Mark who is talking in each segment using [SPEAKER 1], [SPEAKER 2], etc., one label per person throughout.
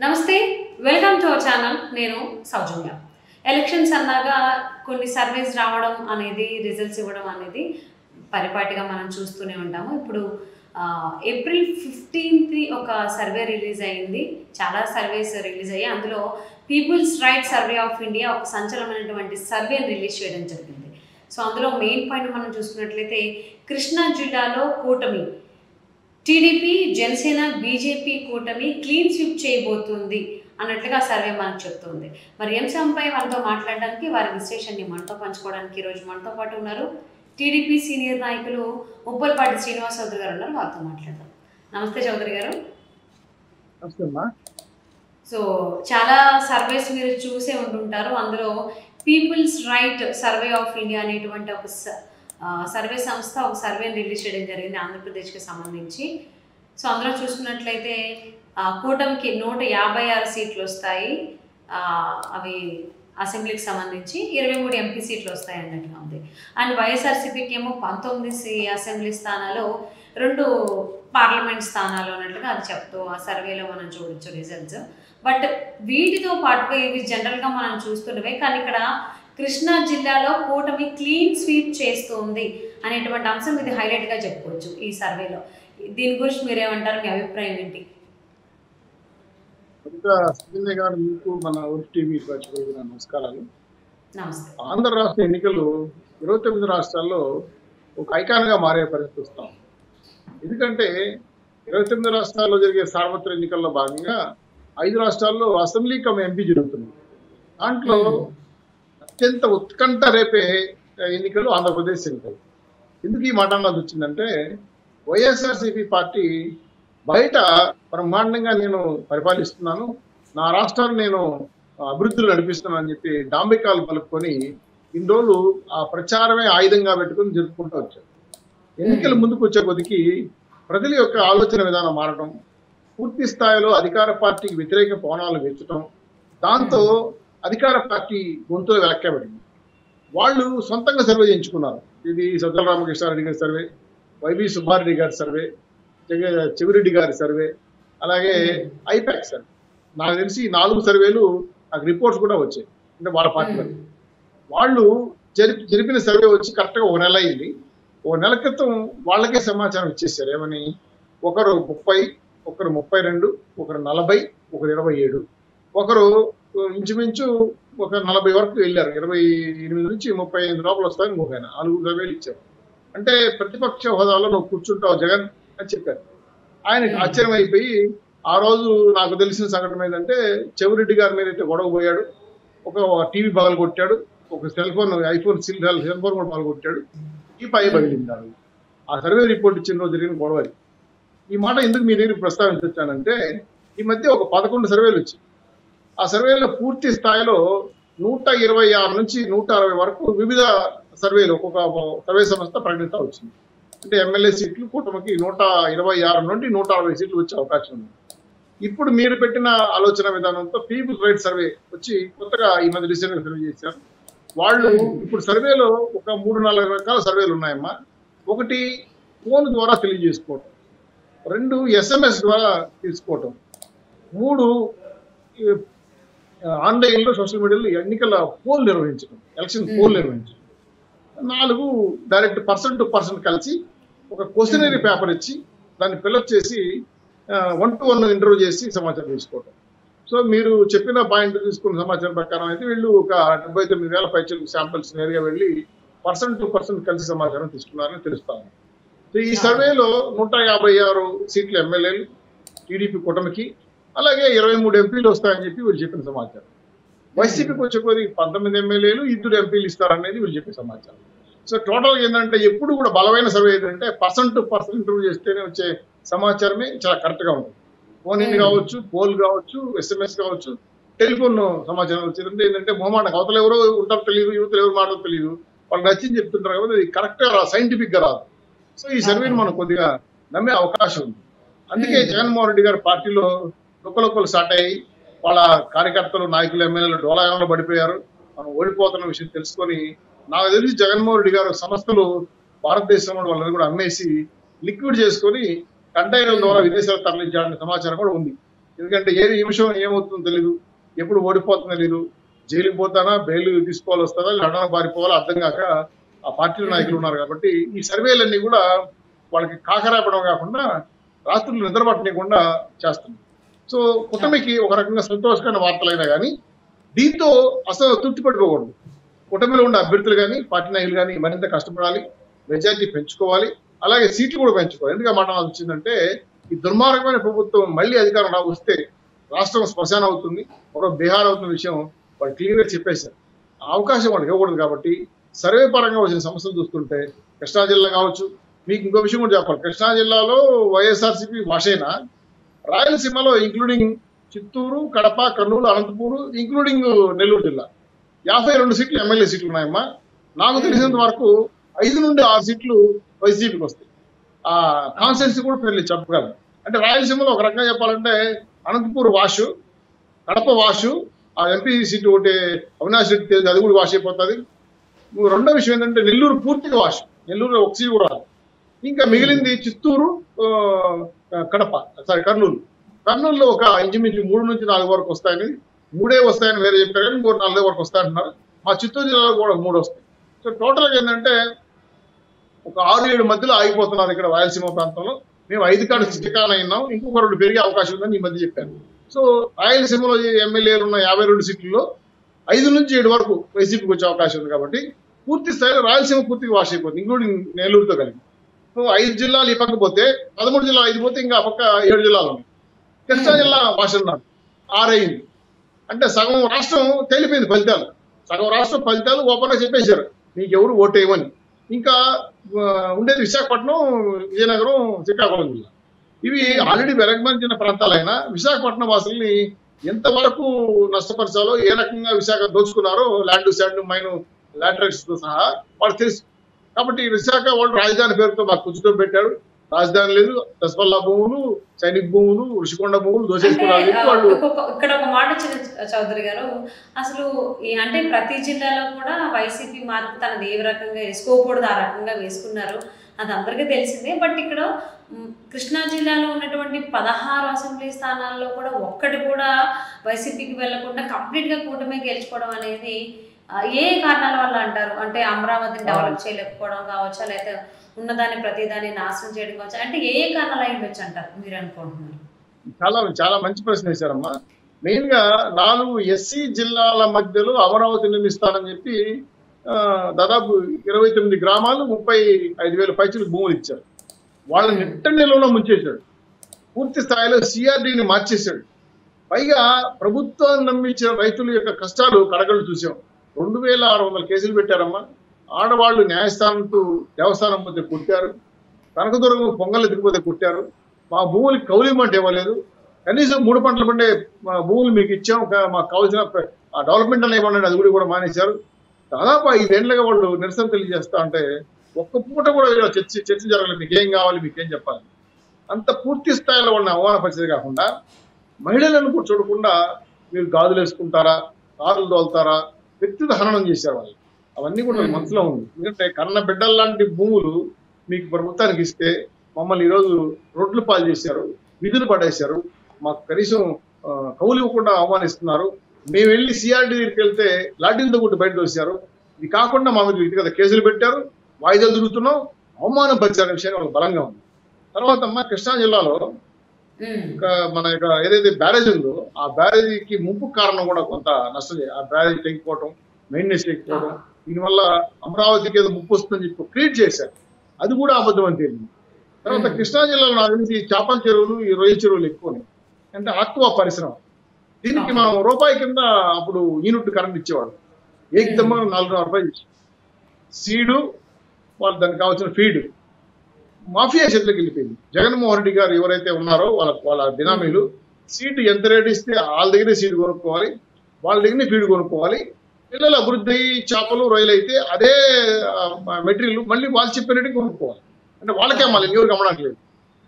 [SPEAKER 1] నమస్తే, welcome to our channel. నేను సౌజన్య. Elections అన్నాగా కొన్ని సర్వేస్ రావడం అనేది, రిజల్ట్స్ ఇవ్వడం అనేది పరిపాటిగా మనం చూస్తూనే ఉంటాము. ఇప్పుడు ఏప్రిల్ 15th ఒక సర్వే రిలీజ్ అయింది. చాలా సర్వేస్ రిలీజ్ అయ్యాయి. అందులో peoples right survey of India ఒక సంచలనమైనటువంటి సర్వేని రిలీజ్ చేయడం జరిగింది. సో అందులో మెయిన్ పాయింట్ మనం చూసుకున్నట్లయితే కృష్ణా జిల్లాలో కూటమి టీడీపీ, జనసేన, బీజేపీ కూటమి క్లీన్ స్వీప్ చేయబోతుంది అన్నట్లుగా సర్వే మనకు చెప్తుంది. మరి అంశంపై మనతో మాట్లాడడానికి, వారి విశ్లేషణని మనతో పంచుకోవడానికి ఈరోజు మనతో పాటు ఉన్నారు టీడీపీ సీనియర్ నాయకులు ఉప్పలపాటి శ్రీనివాస్ చౌదరి గారు ఉన్నారు. వారితో మాట్లాడదాం. నమస్తే చౌదరి గారు. సో చాలా సర్వేస్ మీరు చూసే ఉంటుంటారు. అందులో peoples right survey of India అనేటువంటి ఒక సర్వే సంస్థ ఒక సర్వేని రిలీజ్ చేయడం జరిగింది ఆంధ్రప్రదేశ్కి సంబంధించి. సో అందులో చూసుకున్నట్లయితే కూటమికి 156 సీట్లు వస్తాయి. అవి అసెంబ్లీకి సంబంధించి 23 ఎంపీ సీట్లు వస్తాయి అన్నట్టుగా ఉంది. అండ్ వైఎస్ఆర్సీపీకి ఏమో 19 అసెంబ్లీ స్థానాలు, 2 పార్లమెంట్ స్థానాలు అన్నట్లుగా అది చెప్తూ ఆ సర్వేలో మనం చూడొచ్చు రిజల్ట్స్. బట్ వీటితో పాటుగా ఇవి జనరల్గా మనం చూస్తున్నవే, కానీ ఇక్కడ కృష్ణా జిల్లాలో కూటమి క్లీన్ స్వీప్ చేస్తుంది అనేటువంటి అంశం ఇది హైలైట్గా చెప్పుకోవచ్చు ఈ సర్వేలో. దీని గురించి మీరేమంటారు? మీ అభిప్రాయం ఏంటి?
[SPEAKER 2] గారు, మీకు మన టీవీ నమస్కారాలు.
[SPEAKER 1] నమస్తే.
[SPEAKER 2] ఆంధ్ర రాష్ట్ర ఎన్నికలు 29 రాష్ట్రాల్లో ఒక ఐకాన్గా మారే పరిస్థితి వస్తాం. ఎందుకంటే 29 రాష్ట్రాల్లో జరిగే సార్వత్రిక ఎన్నికల్లో భాగంగా 5 రాష్ట్రాల్లో అసెంబ్లీ కమ్ ఎంపీ జరుగుతుంది. దాంట్లో అత్యంత ఉత్కంఠ రేపే ఎన్నికలు ఆంధ్రప్రదేశ్ ఎన్నికలు. ఎందుకు ఈ మాట అన్నది వచ్చిందంటే, వైఎస్ఆర్సీపీ పార్టీ బయట బ్రహ్మాండంగా నేను పరిపాలిస్తున్నాను, నా రాష్ట్రాన్ని నేను అభివృద్ధులు నడిపిస్తున్నాను అని చెప్పి డాంబికాలు పలుకొని ఇన్ని రోజులు ఆ ప్రచారమే ఆయుధంగా పెట్టుకుని జరుపుకుంటూ వచ్చారు. ఎన్నికల ముందుకు వచ్చే కొద్దికి ప్రజల యొక్క ఆలోచన విధానం మారడం, పూర్తి స్థాయిలో అధికార పార్టీకి వ్యతిరేక పవనాలు పెంచడం, దాంతో అధికార పార్టీ గొంతులో వ్యాఖ్యపడింది. వాళ్ళు సొంతంగా సర్వే చేయించుకున్నారు. ఇది సజ్జల రామకృష్ణారెడ్డి గారి సర్వే, వైవి సుబ్బారెడ్డి గారి సర్వే, చెవిరెడ్డి గారి సర్వే, అలాగే ఐపాక్ సర్వే. నాకు తెలిసి 4 సర్వేలు నాకు రిపోర్ట్స్ కూడా వచ్చాయి. అంటే వాళ్ళ పార్టీలో వాళ్ళు జరిపిన సర్వే వచ్చి కరెక్ట్గా 1 నెల అయింది. 1 నెల క్రితం వాళ్ళకే సమాచారం ఇచ్చేసారు. ఏమని? ఒకరు 30, ఒకరు 32, ఒకరు 40, ఒకరు 27, ఒకరు ఇంచుమించు ఒక 40 వరకు వెళ్ళారు. 28 నుంచి 35 లోపల వస్తాయని ఒక 4 సర్వేలు ఇచ్చారు. అంటే ప్రతిపక్ష హోదాలో నువ్వు కూర్చుంటావు జగన్ అని చెప్పారు. ఆయనకు ఆశ్చర్యం అయిపోయి ఆ రోజు నాకు తెలిసిన సంఘటన ఏంటంటే, చెవిరెడ్డి గారి మీద అయితే గొడవ పోయాడు, ఒక టీవీ పగలు కొట్టాడు, ఒక సెల్ ఫోన్ కూడా పగలు కొట్టాడు, ఈ పై పగిలింది. ఆ సర్వే రిపోర్ట్ ఇచ్చిన రోజు జరిగిన గొడవ. ఈ మాట ఎందుకు మీ దగ్గర ప్రస్తావించానంటే, ఈ మధ్య ఒక 11 సర్వేలు వచ్చాయి. ఆ సర్వేలో పూర్తి స్థాయిలో 126 నుంచి 160 వరకు వివిధ సర్వేలు ఒక్కొక్క సర్వే సంస్థ ప్రకటిస్తూ వచ్చింది. అంటే ఎమ్మెల్యే సీట్లు కూటమికి 126 నుండి 160 సీట్లు వచ్చే అవకాశం ఉంది. ఇప్పుడు మీరు పెట్టిన ఆలోచన విధానంతో పీపుల్ రైట్ సర్వే వచ్చి కొత్తగా ఈ మధ్య రీసెంట్గా సర్వే చేశారు. వాళ్ళు ఇప్పుడు సర్వేలో ఒక 3-4 రకాల సర్వేలు ఉన్నాయమ్మా. ఒకటి ఫోన్ ద్వారా తెలియజేసుకోవటం, 2 SMS ద్వారా తీసుకోవటం, 3 ఆన్లైన్లో సోషల్ మీడియాలో ఎన్నికల పోల్ నిర్వహించడం, ఎలక్షన్ పోల్ నిర్వహించడం, 4 డైరెక్ట్ పర్సన్ టు పర్సన్ కలిసి ఒక క్వశ్చనరీ పేపర్ ఇచ్చి దాన్ని ఫిల్అప్ చేసి 1-to-1 ఇంటర్వ్యూ చేసి సమాచారం తీసుకోవటం. సో మీరు చెప్పిన పాయింట్ తీసుకున్న సమాచారం ప్రకారం అయితే వీళ్ళు ఒక 79,000 పైచలకు శాంపిల్స్ నేరుగా వెళ్ళి పర్సన్ టు పర్సన్ కలిసి సమాచారం తీసుకున్నారని తెలుస్తాను. సో ఈ సర్వేలో 156 సీట్లు ఎమ్మెల్యేలు టీడీపీ కూటమికి, అలాగే 23 ఎంపీలు వస్తాయని చెప్పి వీళ్ళు చెప్పిన సమాచారం. వైసీపీకి వచ్చే కొద్ది 19 ఎమ్మెల్యేలు, 2 ఎంపీలు ఇస్తారనేది వీళ్ళు చెప్పిన సమాచారం. సో టోటల్గా ఏంటంటే, ఎప్పుడు కూడా బలమైన సర్వే ఏంటంటే పర్సన్ టు పర్సన్ ఇంటర్వ్యూ చేస్తేనే వచ్చే సమాచారమే చాలా కరెక్ట్గా ఉంటుంది. ఫోన్ ఇన్ కావచ్చు, పోల్ కావచ్చు, SMS కావచ్చు, టెలిఫోన్ సమాచారం వచ్చేదంటే ఏంటంటే మొహమాట అవతల ఎవరో ఉంటారో తెలియదు, యువతలు ఎవరు మాటలో తెలియదు, వాళ్ళు నచ్చింది చెప్తుంటారు కాబట్టి అది కరెక్ట్గా సైంటిఫిక్గా రాదు. సో ఈ సర్వేని మనం కొద్దిగా నమ్మే అవకాశం ఉంది. అందుకే జగన్మోహన్ రెడ్డి గారి పార్టీలో లొక్కలొక్కలు స్టార్ట్ అయ్యి వాళ్ళ కార్యకర్తలు, నాయకులు, ఎమ్మెల్యేలు డోలాయంలో పడిపోయారు. మనం ఓడిపోతున్న విషయం తెలుసుకొని నాకు తెలిసి జగన్మోహన్ రెడ్డి గారు సంస్థలు భారతదేశంలో వాళ్ళని కూడా అమ్మేసి లిక్విడ్ చేసుకొని కంటైనర్ల ద్వారా విదేశాలకు తరలించాలనే సమాచారం కూడా ఉంది. ఎందుకంటే ఏ నిమిషం ఏమవుతుందో తెలీదు, ఎప్పుడు ఓడిపోతుందో తెలీదు, జైలుకి పోతానా, బెయిల్ తీసుకోవాలి వస్తుందా, లండన్ పారిపోవాలో అర్థం కాక ఆ పార్టీల నాయకులు ఉన్నారు. కాబట్టి ఈ సర్వేలన్నీ కూడా వాళ్ళకి కాకరాపడం కాకుండా రాత్రులు నిద్రపట్టనీయకుండా చేస్తుంది. సో కూటమికి ఒక రకంగా సంతోషకరమైన వార్తలైనా కానీ దీంతో అసలు తృప్తి పడిపోకూడదు. కూటమిలో ఉన్న అభ్యర్థులు కానీ పార్టీ నాయకులు కానీ మరింత కష్టపడాలి, మెజారిటీ పెంచుకోవాలి, అలాగే సీట్లు కూడా పెంచుకోవాలి. ఎందుకు మాట వచ్చిందంటే ఈ దుర్మార్గమైన ప్రభుత్వం మళ్ళీ అధికారం వస్తే రాష్ట్రం శ్మశానం అవుతుంది, ఒక బీహార్ అవుతున్న విషయం వాళ్ళు క్లియర్గా చెప్పేశారు. ఆ అవకాశం వాళ్ళకి ఇవ్వకూడదు. కాబట్టి సర్వే పరంగా వచ్చిన సమస్యలు చూస్తుంటే కృష్ణా జిల్లా కావచ్చు, మీకు ఇంకో విషయం కూడా చెప్పాలి, కృష్ణా జిల్లాలో వైఎస్ఆర్సీపీ భాషైనా రాయలసీమలో ఇంక్లూడింగ్ చిత్తూరు, కడప, కర్నూలు, అనంతపూర్, ఇంక్లూడింగ్ నెల్లూరు జిల్లా 52 సీట్లు ఎమ్మెల్యే సీట్లు ఉన్నాయమ్మా. నాకు తెలిసినంత వరకు 5 నుండి 6 సీట్లు వైసీపీకి వస్తాయి. ఆ కాన్స్టిట్యున్సీ కూడా పెళ్లి చెప్పగలను. అంటే రాయలసీమలో ఒక రకంగా చెప్పాలంటే అనంతపూర్ వాషు, కడప వాషు, ఆ ఎంపీ సీటు ఒకటి అవినాష్ రెడ్డి తెలియదు, అది కూడా వాష్ అయిపోతుంది. రెండో విషయం ఏంటంటే నెల్లూరు పూర్తిగా వాష్, నెల్లూరు ఒక సీటు కూడా రాదు. ఇంకా మిగిలింది చిత్తూరు, కడప, కర్నూలు. కర్నూలులో ఒక ఇంచుమించు 3 నుంచి 4 వరకు వస్తాయని, 3 వస్తాయని వేరే చెప్పారు కానీ 3-4 వరకు వస్తాయంటున్నారు. మా చిత్తూరు జిల్లాలో కూడా 3 వస్తాయి. సో టోటల్గా ఏంటంటే ఒక 6-7 మధ్యలో ఆగిపోతున్నారు ఇక్కడ రాయలసీమ ప్రాంతంలో. మేము 5 కాడ చిట్కాన అయినాం, ఇంకొక 2 పెరిగే అవకాశం ఉందని ఈ మధ్య చెప్పాను. సో రాయలసీమలో ఎమ్మెల్యేలు ఉన్న 52 సీట్లలో 5 నుంచి 7 వరకు వైసీపీకి వచ్చే అవకాశం ఉంది. కాబట్టి పూర్తి స్థాయిలో రాయలసీమ పూర్తిగా వాష్ అయిపోతుంది, ఇంక్లూడింగ్ నెల్లూరుతో కలిపి. సో 5 జిల్లాలు ఈ పక్క పోతే 13 జిల్లాలు 5 పోతే ఇంకా ఆ పక్క 7 జిల్లాలు ఉన్నాయి. కృష్ణా జిల్లా వాష్ అన్నారు 6 అయింది. అంటే సగం రాష్ట్రం తేలిపోయింది ఫలితాలు, సగం రాష్ట్రం ఫలితాలు ఓపెన్గా చెప్పేశారు మీకు ఎవరు ఓటేయమని. ఇంకా ఉండేది విశాఖపట్నం, విజయనగరం, శ్రీకాకుళం జిల్లా. ఇవి ఆల్రెడీ వెనకబడిన ప్రాంతాలైనా విశాఖపట్నం వాసుల్ని ఎంతవరకు నష్టపరచాలో, ఏ రకంగా విశాఖ దోచుకున్నారో ల్యాండ్, శాండ్, మైన్, లాటరైట్స్ తో సహా వాళ్ళు తెలుసు. కాబట్టి విశాఖ వాళ్ళు రాజధాని పేరుతో మాకు కుచ్చుతో పెట్టాడు, రాజధాని లేదు, దసపల్లా భూములు, సైనిక భూములు, ఋషికొండ భూములు దోచేసుకున్నారు వాళ్ళు.
[SPEAKER 1] ఇక్కడ ఒక మాట వచ్చిన చౌదరి గారు, అసలు అంటే ప్రతి జిల్లాలో కూడా వైసీపీ మార్పు తనది ఏ రకంగా వేసుకోకూడదు ఆ రకంగా వేసుకున్నారు, అది అందరికీ తెలిసిందే. బట్ ఇక్కడ కృష్ణా జిల్లాలో ఉన్నటువంటి 16 అసెంబ్లీ స్థానాల్లో కూడా ఒక్కటి కూడా వైసీపీకి వెళ్లకుండా కంప్లీట్గా కూటమి గెలుచుకోవడం అనేది ఏ కారణాల వల్ల అంటారు? అంటే అమరావతిని డెవలప్ చేయలేకపోవడం కావచ్చా, లేకపోతే ఉన్నదాన్ని ప్రతిదాన్ని నాశనం చేయడం కావచ్చు, అంటే ఏ కారణాలు అయి ఉండొచ్చు అంటారు మీరు అనుకుంటున్నారు?
[SPEAKER 2] చాలా చాలా మంచి ప్రశ్న వేశారమ్మా. మెయిన్ గా 4 ఎస్సీ జిల్లాల మధ్యలో అమరావతి నిర్మిస్తానని చెప్పి దాదాపు 29 గ్రామాలు 35,000 పైచలకు భూములు ఇచ్చారు. వాళ్ళని నిట్ట నిలువలో ముంచేశాడు, పూర్తి స్థాయిలో సిఆర్డీని మార్చేశాడు. పైగా ప్రభుత్వాన్ని నమ్మించిన రైతుల యొక్క కష్టాలు కడగళ్ళు చూసాం. 2,600 కేసులు పెట్టారమ్మా. ఆడవాళ్ళు న్యాయస్థానంతో దేవస్థానం పోతే కొట్టారు, కనకదుర్గం పొంగల్ ఎత్తుకుపోతే కొట్టారు, మా భూములకి కౌలిమంటే ఇవ్వలేదు, కనీసం 3 పంటలు పండే భూములు మీకు ఇచ్చాం, మాకు కావాల్సిన డెవలప్మెంట్ అని ఇవ్వండి, అది కూడా మానేశారు. దాదాపు 5 ఏళ్లుగా వాళ్ళు నిరసన తెలియజేస్తా అంటే ఒక్క పూట కూడా చర్చ జరగలేదు. మీకేం కావాలి, మీకేం చెప్పాలి, అంత పూర్తి స్థాయిలో వాళ్ళని అవమానపరిచేది కాకుండా మహిళలను కూడా చూడకుండా మీరు గాజులు వేసుకుంటారా, కారులు తోలుతారా, వ్యక్తిగత హననం చేశారు వాళ్ళు. అవన్నీ కూడా మనసులో ఉంది. ఎందుకంటే కన్న బిడ్డల్లాంటి భూములు మీకు ప్రభుత్వానికి ఇస్తే మమ్మల్ని ఈరోజు రోడ్లు పాలు చేశారు, విధులు పడేశారు, మాకు కనీసం కౌలు ఇవ్వకుండా అవమానిస్తున్నారు. మేము వెళ్ళి సిఆర్డీ దగ్గరికి వెళ్తే లాఠీలతో కూడా బయట వచ్చారు. ఇది కాకుండా మా మీద వ్యక్తిగత కేసులు పెట్టారు, వాయిదాలు తిరుగుతున్నాం, అవమానం పరిచారు విషయాన్ని వాళ్ళకి బలంగా ఉంది. తర్వాత అమ్మ కృష్ణా జిల్లాలో మన ఏదైతే బ్యారేజ్ ఉందో ఆ బ్యారేజీకి ముంపు కారణం కూడా కొంత నష్టం. ఆ బ్యారేజ్ తెగిపోవడం, మెయింటెనెన్స్ తెగిపోవడం, దీనివల్ల అమరావతికి ఏదో ముప్పు వస్తుందని చెప్పి క్రియేట్ చేశారు, అది కూడా అబద్ధం అని తేలింది. తర్వాత కృష్ణా జిల్లాలో నాకు తెలిసి చేపల చెరువులు, ఈ రొయ్య చెరువులు ఎక్కువ ఉన్నాయి. అంటే ఆక్వా పరిశ్రమ, దీనికి మనం రూపాయి కింద అప్పుడు యూనిట్ కరెంట్ ఇచ్చేవాడు, ఏకదమ్మ 4,000 రూపాయలు ఇచ్చి సీడు, వాళ్ళు దానికి కావాల్సిన ఫీడ్ మాఫియా చేతులకు వెళ్ళిపోయింది. జగన్మోహన్ రెడ్డి గారు ఎవరైతే ఉన్నారో వాళ్ళ బినామీలు సీటు ఎంత రేటు ఇస్తే వాళ్ళ దగ్గరే సీటు కొనుక్కోవాలి, వాళ్ళ దగ్గరే ఫీడ్ కొనుక్కోవాలి. పిల్లల అభివృద్ధి చేపలు, రొయ్యలు అయితే అదే మెటీరియల్ మళ్ళీ వాళ్ళు చెప్పినట్టు కొనుక్కోవాలి. అంటే వాళ్ళకే అమ్మాలి, ఎవరికి అమ్మడానికి లేదు.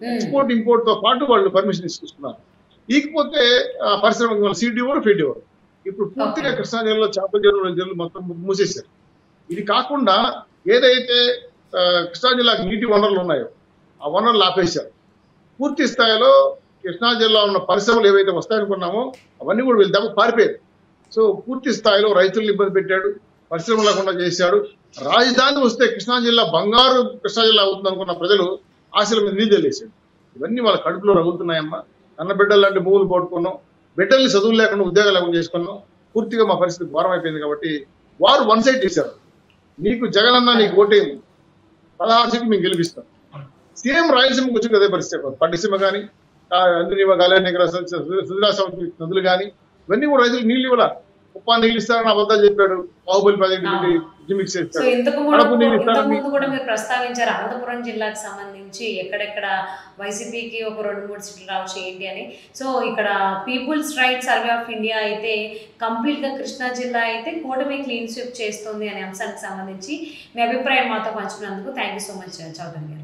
[SPEAKER 2] ఎక్స్పోర్ట్ ఇంపోర్ట్ తో పాటు వాళ్ళు పర్మిషన్ తీసుకున్నారు. ఇకపోతే పరిశ్రమ సీడ్ ఇవ్వరు, ఫీడ్ ఇవ్వరు. ఇప్పుడు పూర్తిగా కృష్ణా జిల్లాలో చేపల చెరువులు మొత్తం మూసేశారు. ఇది కాకుండా ఏదైతే కృష్ణా జిల్లాకు నీటి వనరులు ఉన్నాయో ఆ వనరులు ఆపేశారు. పూర్తి స్థాయిలో కృష్ణా జిల్లా ఉన్న పరిశ్రమలు ఏవైతే వస్తాయనుకున్నామో అవన్నీ కూడా వీళ్ళు దెబ్బ పారిపోయారు. సో పూర్తి స్థాయిలో రైతులను ఇబ్బంది పెట్టాడు, పరిశ్రమ లేకుండా చేశాడు. రాజధాని వస్తే కృష్ణా జిల్లా బంగారు కృష్ణా జిల్లా అవుతుంది అనుకున్న ప్రజలు ఆశల మీద నీళ్ళు చల్లేశాడు. ఇవన్నీ వాళ్ళ కడుపులో రగులుతున్నాయమ్మా. అన్న బిడ్డలు లాంటి భూములు పోట్టుకున్నాం, బిడ్డల్ని చదువులు లేకుండా ఉద్యోగాలు లేకుండా చేసుకున్నాం. పూర్తిగా మా పరిస్థితి ఘోరం అయిపోయింది. కాబట్టి వారు వన్ సైడ్ చేశారు. నీకు జగనన్న నీకు ఓటేమి 16 సీట్లు మేము గెలిపిస్తాం. సేమ్ రాయలసీమకు వచ్చి అదే పరిస్థితి. పట్టిసీమ కానీ అందులో గాలినగర సుధరాశ్రమ నదులు కానీ ఇవన్నీ కూడా రైతులు నీళ్ళు ఇవ్వాల. కుప్పాన్ని నీళ్ళు ఇస్తారని అబద్ధాలు చెప్పాడు. బాహుబలి ప్రాజెక్ట్
[SPEAKER 1] సో ఇంతకు ముందు కూడా మీరు ప్రస్తావించారు అనంతపురం జిల్లాకు సంబంధించి ఎక్కడెక్కడ వైసీపీకి ఒక 2-3 సీట్లు రావచ్చు ఏంటి అని. సో ఇక్కడ peoples right survey of India అయితే కంప్లీట్ గా కృష్ణా జిల్లా అయితే కూటమి క్లీన్ స్వీప్ చేస్తుంది అనే అంశానికి సంబంధించి మీ అభిప్రాయం మాతో పంచుకున్నందుకు thank you so much Chowdary గారు.